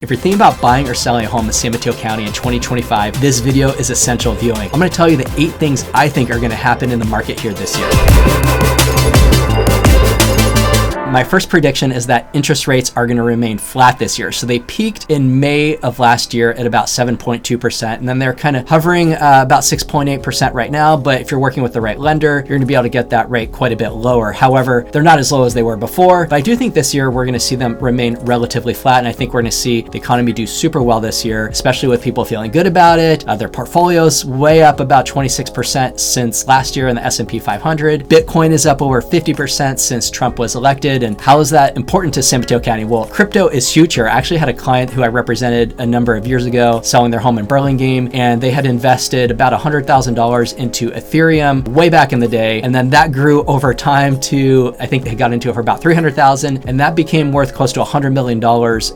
If you're thinking about buying or selling a home in San Mateo County in 2025, this video is essential viewing. I'm going to tell you the 8 things I think are going to happen in the market here this year. My first prediction is that interest rates are going to remain flat this year. So they peaked in May of last year at about 7.2%, and then they're kind of hovering about 6.8% right now. But if you're working with the right lender, you're going to be able to get that rate quite a bit lower. However, they're not as low as they were before. But I do think this year we're going to see them remain relatively flat, and I think we're going to see the economy do super well this year, especially with people feeling good about it. Their portfolios way up about 26% since last year in the S&P 500. Bitcoin is up over 50% since Trump was elected. And how is that important to San Mateo County? Well, crypto is huge here. I actually had a client who I represented a number of years ago selling their home in Burlingame, and they had invested about $100,000 into Ethereum way back in the day. And then that grew over time to, I think they got into it for about $300,000, and that became worth close to $100 million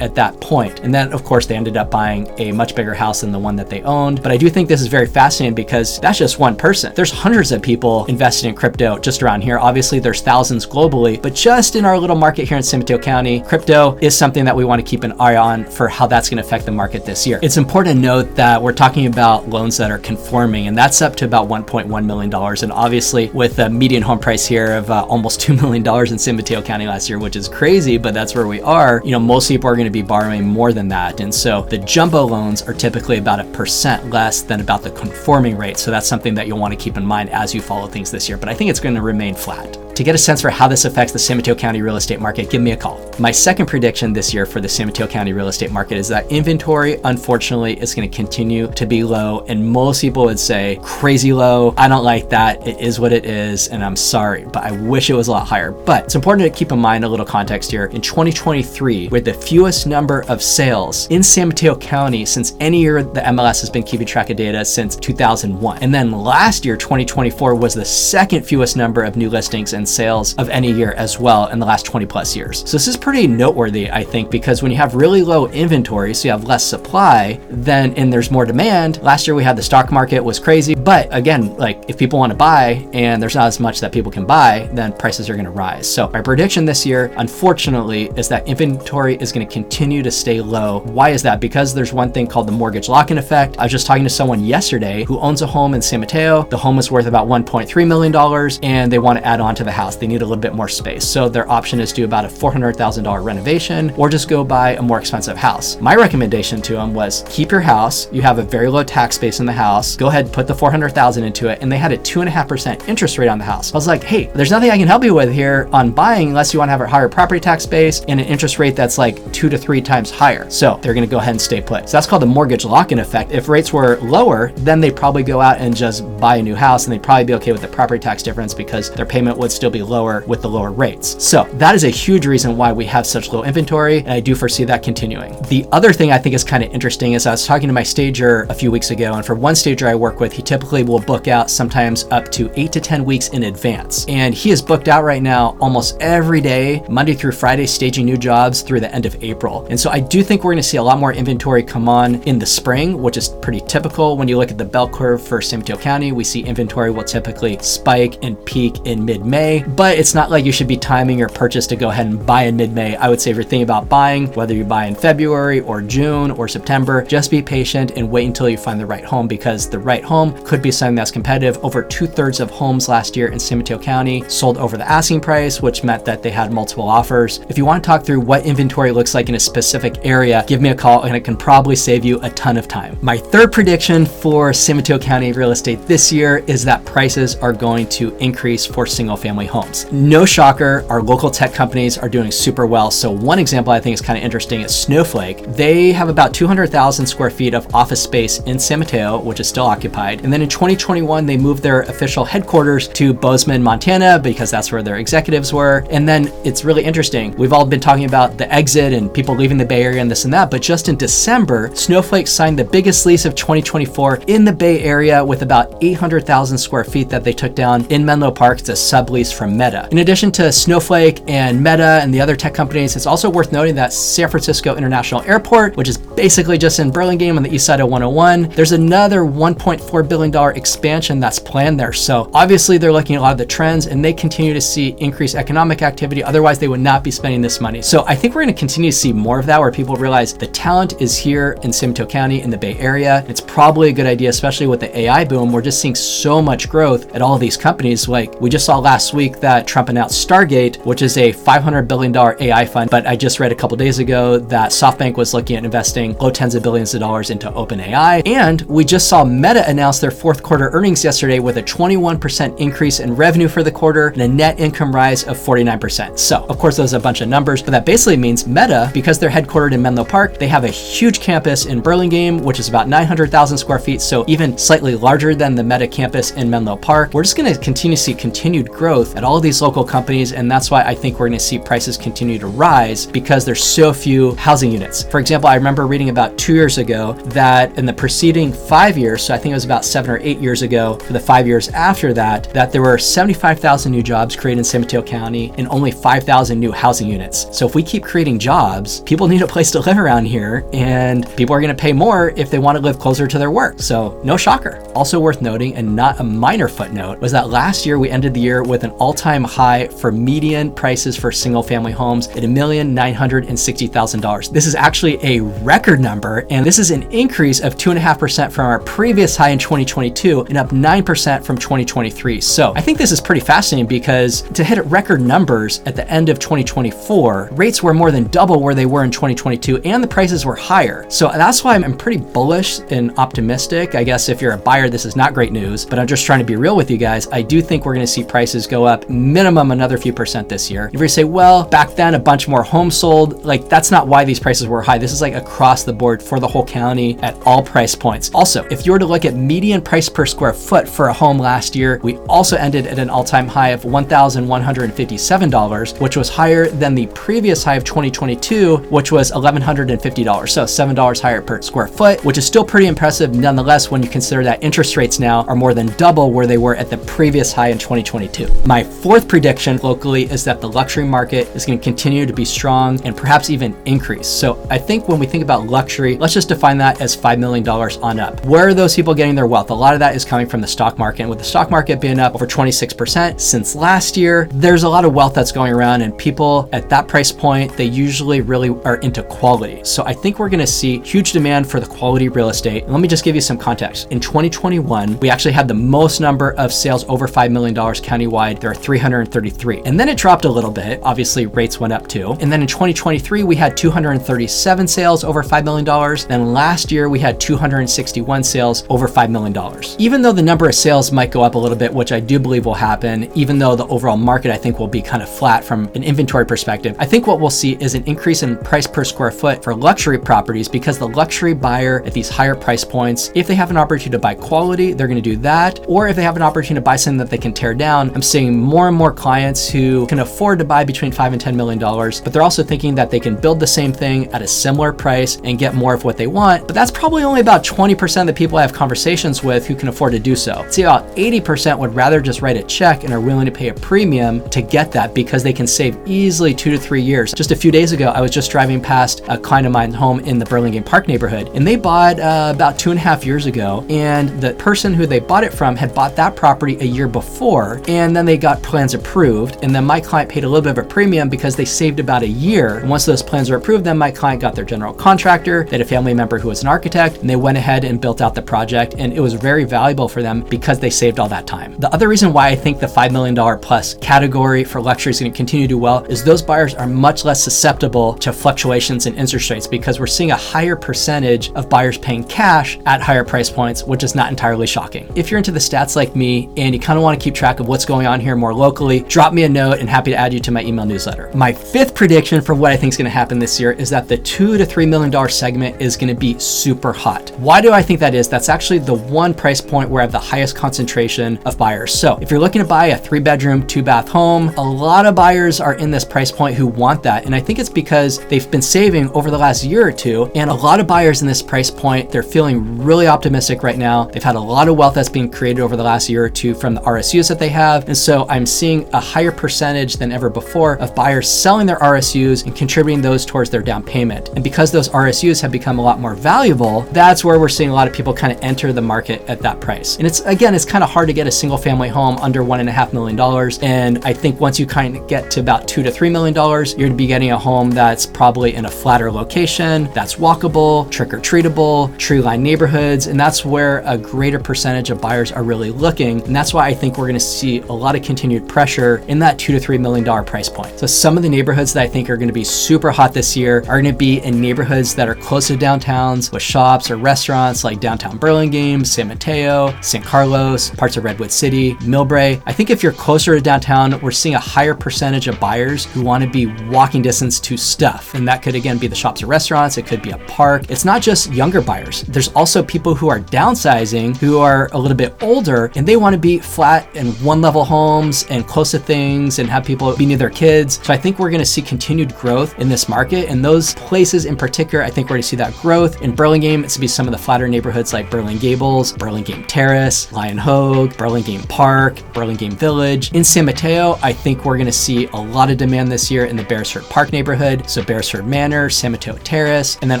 at that point. And then of course they ended up buying a much bigger house than the one that they owned. But I do think this is very fascinating because that's just one person. There's hundreds of people invested in crypto just around here. Obviously there's thousands globally, but just in our little market here in San Mateo County, crypto is something that we want to keep an eye on for how that's going to affect the market this year. It's important to note that we're talking about loans that are conforming, and that's up to about $1.1 million. And obviously with a median home price here of almost $2 million in San Mateo County last year, which is crazy, but that's where we are, most people are going to be borrowing more than that. And so the jumbo loans are typically about 1% less than about the conforming rate. So that's something that you'll want to keep in mind as you follow things this year, but I think it's going to remain flat. To get a sense for how this affects the San Mateo County real estate market, give me a call. My second prediction this year for the San Mateo County real estate market is that inventory, unfortunately, is going to continue to be low. And most people would say crazy low. I don't like that. It is what it is. And I'm sorry, but I wish it was a lot higher. But it's important to keep in mind a little context here. In 2023, we're the fewest number of sales in San Mateo County since any year the MLS has been keeping track of data since 2001. And then last year, 2024, was the second fewest number of new listings and sales of any year as well in the last 20 plus years. So this is pretty noteworthy, I think, because when you have really low inventory, so you have less supply, and there's more demand. Last year we had the stock market was crazy, but again, like if people want to buy and there's not as much that people can buy, then prices are going to rise. So my prediction this year, unfortunately, is that inventory is going to continue to stay low. Why is that? Because there's one thing called the mortgage lock-in effect. I was just talking to someone yesterday who owns a home in San Mateo. The home is worth about $1.3 million, and they want to add on to the house. They need a little bit more space. So their option is do about a $400,000 renovation or just go buy a more expensive house. My recommendation to them was keep your house. You have a very low tax base in the house. Go ahead, put the $400,000 into it. And they had a 2.5% interest rate on the house. I was like, hey, there's nothing I can help you with here on buying unless you want to have a higher property tax base and an interest rate that's like 2 to 3 times higher. So they're going to go ahead and stay put. So that's called the mortgage lock-in effect. If rates were lower, then they'd probably go out and just buy a new house, and they'd probably be okay with the property tax difference because their payment would still be lower with the lower rates. So that is a huge reason why we have such low inventory, and I do foresee that continuing. The other thing I think is kind of interesting is I was talking to my stager a few weeks ago, and for one stager I work with, he typically will book out sometimes up to 8 to 10 weeks in advance. And he is booked out right now almost every day, Monday through Friday, staging new jobs through the end of April. And so I do think we're going to see a lot more inventory come on in the spring, which is pretty typical. When you look at the bell curve for San Mateo County, we see inventory will typically spike and peak in mid-May, but it's not like you should be timing your purchase to go ahead and buy in mid-May. I would say if you're thinking about buying, whether you buy in February or June or September, just be patient and wait until you find the right home, because the right home could be something that's competitive. Over 2/3 of homes last year in San Mateo County sold over the asking price, which meant that they had multiple offers. If you want to talk through what inventory looks like in a specific area, give me a call and it can probably save you a ton of time. My third prediction for San Mateo County real estate this year is that prices are going to increase for single family homes. No shocker, our local tech companies are doing super well. So one example I think is kind of interesting is Snowflake. They have about 200,000 square feet of office space in San Mateo, which is still occupied. And then in 2021, they moved their official headquarters to Bozeman, Montana, because that's where their executives were. And then it's really interesting. We've all been talking about the exit and people leaving the Bay Area and this and that, but just in December, Snowflake signed the biggest lease of 2024 in the Bay Area with about 800,000 square feet that they took down in Menlo Park. It's a sublease earnings from Meta. In addition to Snowflake and Meta and the other tech companies, it's also worth noting that San Francisco International Airport, which is basically just in Burlingame on the east side of 101, there's another $1.4 billion expansion that's planned there. So obviously they're looking at a lot of the trends and they continue to see increased economic activity. Otherwise they would not be spending this money. So I think we're going to continue to see more of that, where people realize the talent is here in San Mateo County in the Bay Area. It's probably a good idea, especially with the AI boom. We're just seeing so much growth at all of these companies. Like we just saw last week that Trump announced Stargate, which is a $500 billion AI fund. But I just read a couple days ago that SoftBank was looking at investing low tens of billions of dollars into OpenAI. And we just saw Meta announce their fourth quarter earnings yesterday with a 21% increase in revenue for the quarter and a net income rise of 49%. So of course, those are a bunch of numbers, but that basically means Meta, because they're headquartered in Menlo Park, they have a huge campus in Burlingame, which is about 900,000 square feet. So even slightly larger than the Meta campus in Menlo Park. We're just going to continue to see continued growth at all of these local companies. And that's why I think we're going to see prices continue to rise, because there's so few housing units. For example, I remember reading about 2 years ago that in the preceding 5 years, so I think it was about 7 or 8 years ago, for the 5 years after that, that there were 75,000 new jobs created in San Mateo County and only 5,000 new housing units. So if we keep creating jobs, people need a place to live around here, and people are going to pay more if they want to live closer to their work. So no shocker. Also worth noting, and not a minor footnote, was that last year we ended the year with an all-time high for median prices for single family homes at $1,960,000. This is actually a record number, and this is an increase of 2.5% from our previous high in 2022 and up 9% from 2023. So I think this is pretty fascinating, because to hit record numbers at the end of 2024, rates were more than double where they were in 2022, and the prices were higher. So that's why I'm pretty bullish and optimistic. I guess if you're a buyer, this is not great news, but I'm just trying to be real with you guys. I do think we're going to see prices go up minimum another few percent this year. If you say, well, back then a bunch more homes sold, like that's not why these prices were high. This is like across the board for the whole county at all price points. Also, if you were to look at median price per square foot for a home last year, we also ended at an all-time high of $1,157, which was higher than the previous high of 2022, which was $1,150. So $7 higher per square foot, which is still pretty impressive nonetheless when you consider that interest rates now are more than double where they were at the previous high in 2022. My fourth prediction locally is that the luxury market is going to continue to be strong and perhaps even increase. So I think when we think about luxury, let's just define that as $5 million on up. Where are those people getting their wealth? A lot of that is coming from the stock market. And with the stock market being up over 26% since last year, there's a lot of wealth that's going around, and people at that price point, they usually really are into quality. So I think we're going to see huge demand for the quality real estate. And let me just give you some context. In 2021, we actually had the most number of sales over $5 million countywide. There are 333. And then it dropped a little bit. Obviously, rates went up too. And then in 2023, we had 237 sales over $5 million. Then last year, we had 261 sales over $5 million. Even though the number of sales might go up a little bit, which I do believe will happen, even though the overall market, I think, will be kind of flat from an inventory perspective, I think what we'll see is an increase in price per square foot for luxury properties, because the luxury buyer at these higher price points, if they have an opportunity to buy quality, they're going to do that. Or if they have an opportunity to buy something that they can tear down, I'm seeing more and more clients who can afford to buy between $5 and $10 million, but they're also thinking that they can build the same thing at a similar price and get more of what they want. But that's probably only about 20% of the people I have conversations with who can afford to do so. See, about 80% would rather just write a check and are willing to pay a premium to get that, because they can save easily 2 to 3 years. Just a few days ago, I was just driving past a client of mine's home in the Burlingame Park neighborhood, and they bought about 2.5 years ago, and the person who they bought it from had bought that property a year before, and then they got plans approved, and then my client paid a little bit of a premium because they saved about a year. And once those plans were approved, then my client got their general contractor, they had a family member who was an architect, and they went ahead and built out the project, and it was very valuable for them because they saved all that time. The other reason why I think the $5 million plus category for luxury is going to continue to do well is those buyers are much less susceptible to fluctuations in interest rates, because we're seeing a higher percentage of buyers paying cash at higher price points, which is not entirely shocking. If you're into the stats like me and you kind of want to keep track of what's going on here more locally, drop me a note and happy to add you to my email newsletter. My fifth prediction for what I think is going to happen this year is that the $2 to $3 million segment is going to be super hot. Why do I think that is? That's actually the one price point where I have the highest concentration of buyers. So if you're looking to buy a 3-bedroom, 2-bath home, a lot of buyers are in this price point who want that. And I think it's because they've been saving over the last year or two. And a lot of buyers in this price point, they're feeling really optimistic right now. They've had a lot of wealth that's being created over the last year or two from the RSUs that they have. And so so I'm seeing a higher percentage than ever before of buyers selling their RSUs and contributing those towards their down payment. And because those RSUs have become a lot more valuable, that's where we're seeing a lot of people kind of enter the market at that price. And it's kind of hard to get a single family home under $1.5 million. And I think once you kind of get to about $2 to $3 million, you're going to be getting a home that's probably in a flatter location, that's walkable, trick or treatable, tree line neighborhoods. And that's where a greater percentage of buyers are really looking. And that's why I think we're going to see a lot of continued pressure in that $2 to $3 million price point. So some of the neighborhoods that I think are going to be super hot this year are going to be in neighborhoods that are close to downtowns with shops or restaurants like downtown Burlingame, San Mateo, San Carlos, parts of Redwood City, Millbrae. I think if you're closer to downtown, we're seeing a higher percentage of buyers who want to be walking distance to stuff. And that could again be the shops or restaurants. It could be a park. It's not just younger buyers. There's also people who are downsizing who are a little bit older and they want to be flat and one level homes and close to things and have people be near their kids. So I think we're going to see continued growth in this market. And those places in particular, I think we're going to see that growth. In Burlingame, it's going to be some of the flatter neighborhoods like Burlingame Gables, Burlingame Terrace, Lion Hogue, Burlingame Park, Burlingame Village. In San Mateo, I think we're going to see a lot of demand this year in the Beresford Park neighborhood. So Beresford Manor, San Mateo Terrace, and then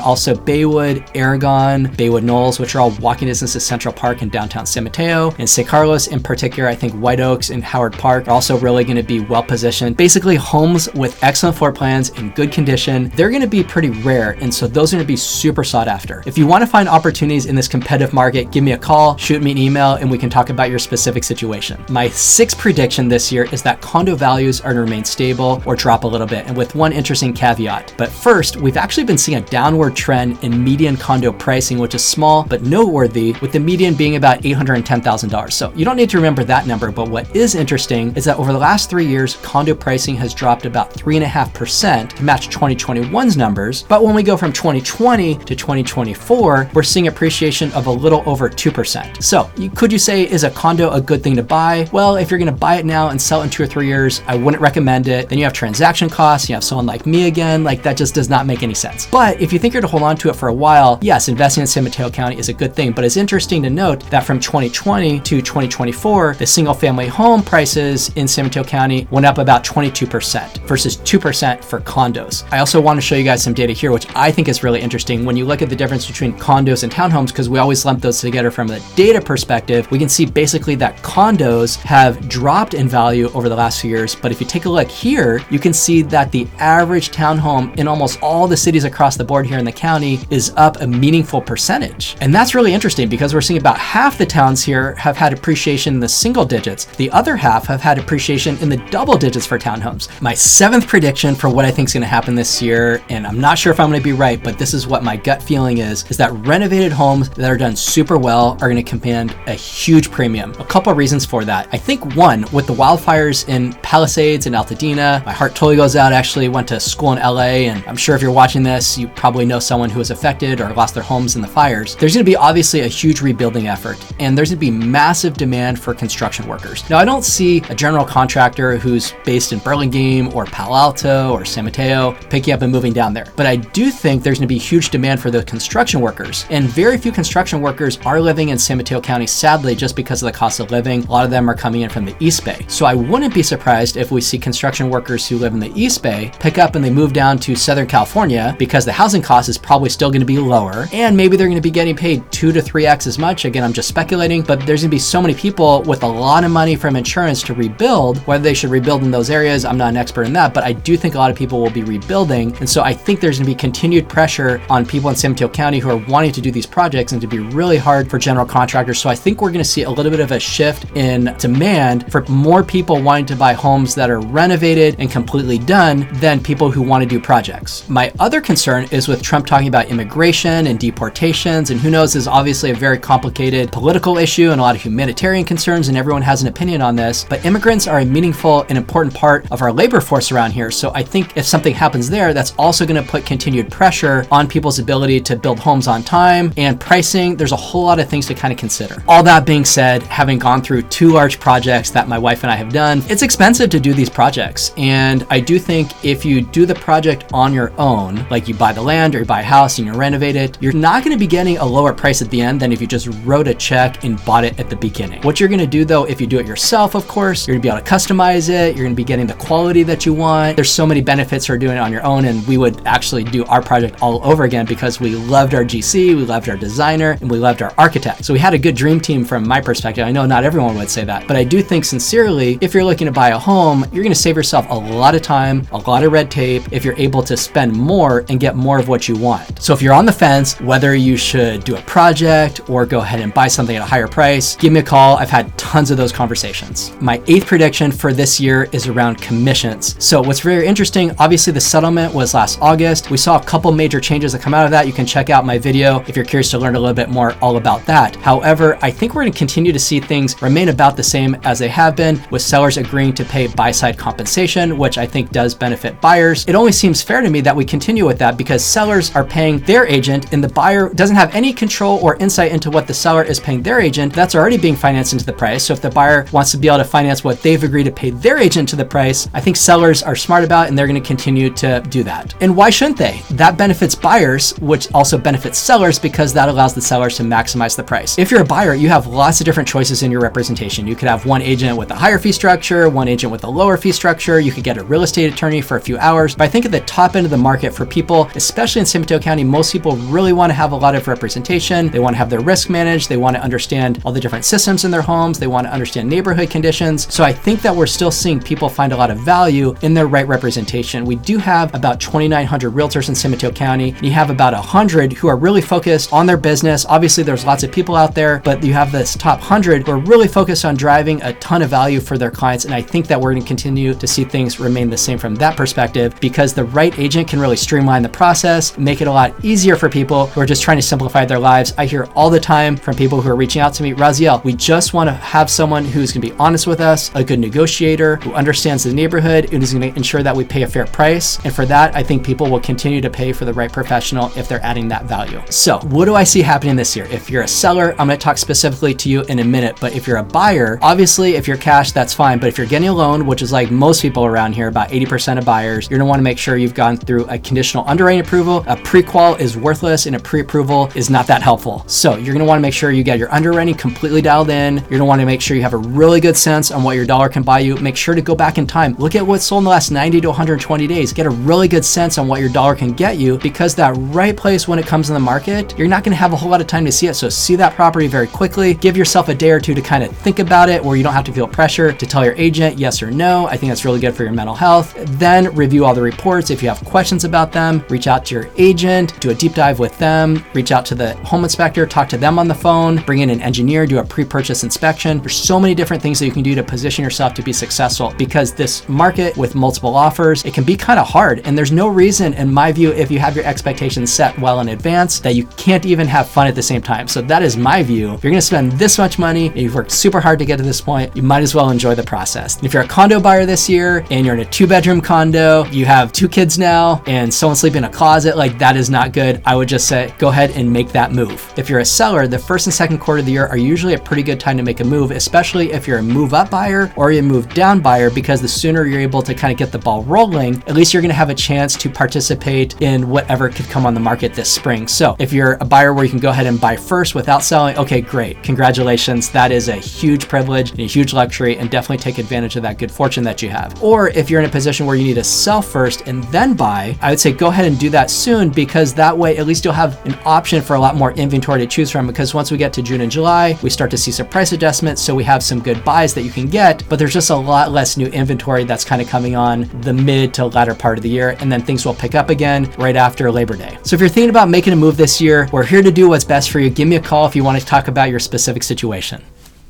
also Baywood, Aragon, Baywood Knolls, which are all walking distance to Central Park in downtown San Mateo. And San Carlos in particular, I think White Oaks and Howard Park are also really going to be well positioned. Basically homes with excellent floor plans in good condition. They're going to be pretty rare. And so those are going to be super sought after. If you want to find opportunities in this competitive market, give me a call, shoot me an email, and we can talk about your specific situation. My sixth prediction this year is that condo values are going to remain stable or drop a little bit, and with one interesting caveat. But first, we've actually been seeing a downward trend in median condo pricing, which is small but noteworthy, with the median being about $810,000. So you don't need to remember that number, but what is interesting is that over the last 3 years, condo pricing has dropped about 3.5% to match 2021's numbers. But when we go from 2020 to 2024, we're seeing appreciation of a little over 2%. So could you say, is a condo a good thing to buy? Well, if you're going to buy it now and sell it in 2 or 3 years, I wouldn't recommend it. Then you have transaction costs. You have someone like me again, like that just does not make any sense. But if you think you're to hold on to it for a while, yes, investing in San Mateo County is a good thing. But it's interesting to note that from 2020 to 2024, the single family home prices in San Mateo County went up about 22% versus 2% for condos. I also want to show you guys some data here, which I think is really interesting. When you look at the difference between condos and townhomes, because we always lump those together from the data perspective, we can see basically that condos have dropped in value over the last few years. But if you take a look here, you can see that the average townhome in almost all the cities across the board here in the county is up a meaningful percentage. And that's really interesting because we're seeing about half the towns here have had appreciation in the single digits. The other half have had appreciation in the double digits for townhomes. My seventh prediction for what I think is going to happen this year, and I'm not sure if I'm going to be right, but this is what my gut feeling is that renovated homes that are done super well are going to command a huge premium. A couple of reasons for that. I think one, with the wildfires in Palisades and Altadena, my heart totally goes out. I actually went to school in LA, and I'm sure if you're watching this, you probably know someone who was affected or lost their homes in the fires. There's going to be obviously a huge rebuilding effort, and there's going to be massive demand for construction workers. Now, I don't see a general contractor who's based in Burlingame or Palo Alto or San Mateo picking up and moving down there. But I do think there's going to be huge demand for the construction workers, and very few construction workers are living in San Mateo County, sadly, just because of the cost of living. A lot of them are coming in from the East Bay. So I wouldn't be surprised if we see construction workers who live in the East Bay pick up and they move down to Southern California because the housing cost is probably still going to be lower, and maybe they're going to be getting paid 2 to 3x as much. Again, I'm just speculating, but there's going to be so many people with a lot of money from insurance to rebuild. Whether they should rebuild in those areas, I'm not an expert in that, but I do think a lot of people will be rebuilding. And so I think there's going to be continued pressure on people in San Mateo County who are wanting to do these projects and to be really hard for general contractors. So I think we're going to see a little bit of a shift in demand for more people wanting to buy homes that are renovated and completely done than people who want to do projects. My other concern is with Trump talking about immigration and deportations, and who knows, this is obviously a very complicated political issue and a lot of humanitarian concerns, and everyone has an opinion on this, but immigrants are a meaningful and important part of our labor force around here. So I think if something happens there, that's also going to put continued pressure on people's ability to build homes on time and pricing. There's a whole lot of things to kind of consider. All that being said, having gone through 2 large projects that my wife and I have done, it's expensive to do these projects. And I do think if you do the project on your own, like you buy the land or you buy a house and you renovate it, you're not going to be getting a lower price at the end than if you just wrote a check and bought it at the beginning. What you're going to do though, if you do it yourself, of course. You're gonna be able to customize it. You're gonna be getting the quality that you want. There's so many benefits for doing it on your own, and we would actually do our project all over again because we loved our GC, we loved our designer, and we loved our architect. So we had a good dream team from my perspective. I know not everyone would say that, but I do think sincerely, if you're looking to buy a home, you're gonna save yourself a lot of time, a lot of red tape, if you're able to spend more and get more of what you want. So if you're on the fence, whether you should do a project or go ahead and buy something at a higher price, give me a call. I've had tons of those conversations. My 8th prediction for this year is around commissions. So what's very interesting, obviously the settlement was last August. We saw a couple major changes that come out of that. You can check out my video if you're curious to learn a little bit more all about that. However, I think we're going to continue to see things remain about the same as they have been, with sellers agreeing to pay buy-side compensation, which I think does benefit buyers. It only seems fair to me that we continue with that because sellers are paying their agent and the buyer doesn't have any control or insight into what the seller is paying their agent. That's already being financed into the price. So if the buyer wants to be able to finance what they've agreed to pay their agent to the price, I think sellers are smart about it and they're going to continue to do that. And why shouldn't they? That benefits buyers, which also benefits sellers because that allows the sellers to maximize the price. If you're a buyer, you have lots of different choices in your representation. You could have one agent with a higher fee structure, one agent with a lower fee structure. You could get a real estate attorney for a few hours. But I think at the top end of the market for people, especially in San Mateo County, most people really want to have a lot of representation. They want to have their risk managed. They want to understand all the different systems in their homes. They want to understand neighborhood conditions. So I think that we're still seeing people find a lot of value in their right representation. We do have about 2,900 realtors in San Mateo County. And you have about 100 who are really focused on their business. Obviously, there's lots of people out there, but you have this top 100 who are really focused on driving a ton of value for their clients. And I think that we're going to continue to see things remain the same from that perspective because the right agent can really streamline the process, make it a lot easier for people who are just trying to simplify their lives. I hear all the time from people who are reaching out to me, Raziel, we just want to have someone who's going to be honest with us, a good negotiator, who understands the neighborhood, and is going to ensure that we pay a fair price. And for that, I think people will continue to pay for the right professional if they're adding that value. So what do I see happening this year? If you're a seller, I'm going to talk specifically to you in a minute, but if you're a buyer, obviously if you're cash, that's fine. But if you're getting a loan, which is like most people around here, about 80% of buyers, you're going to want to make sure you've gone through a conditional underwriting approval. A pre-qual is worthless and a pre-approval is not that helpful. So you're going to want to make sure you get your underwriting completely dialed in. You're going to want to make sure you have a really good sense on what your dollar can buy you. Make sure to go back in time. Look at what's sold in the last 90 to 120 days. Get a really good sense on what your dollar can get you, because that right place when it comes in the market, you're not going to have a whole lot of time to see it. So see that property very quickly. Give yourself a day or two to kind of think about it, where you don't have to feel pressure to tell your agent yes or no. I think that's really good for your mental health. Then review all the reports. If you have questions about them, reach out to your agent, do a deep dive with them, reach out to the home inspector, talk to them on the phone, bring in an engineer, do a pre-purchase inspection. There's so many different things that you can do to position yourself to be successful, because this market with multiple offers, it can be kind of hard. And there's no reason, in my view, if you have your expectations set well in advance, that you can't even have fun at the same time. So that is my view. If you're going to spend this much money and you've worked super hard to get to this point, you might as well enjoy the process. And if you're a condo buyer this year and you're in a 2-bedroom condo, you have 2 kids now, and someone sleeping in a closet, like that is not good. I would just say, go ahead and make that move. If you're a seller, the first and second quarter of the year are usually a pretty good time to make a move, especially if you're a move up buyer or a move down buyer, because the sooner you're able to kind of get the ball rolling, at least you're going to have a chance to participate in whatever could come on the market this spring. So if you're a buyer where you can go ahead and buy first without selling, okay, great. Congratulations. That is a huge privilege and a huge luxury, and definitely take advantage of that good fortune that you have. Or if you're in a position where you need to sell first and then buy, I would say go ahead and do that soon, because that way at least you'll have an option for a lot more inventory to choose from, because once we get to June and July, we start to see some price adjustments. So we have some good buys that you can get, but there's just a lot less new inventory that's kind of coming on the mid to latter part of the year. And then things will pick up again right after Labor Day. So if you're thinking about making a move this year, we're here to do what's best for you. Give me a call if you want to talk about your specific situation.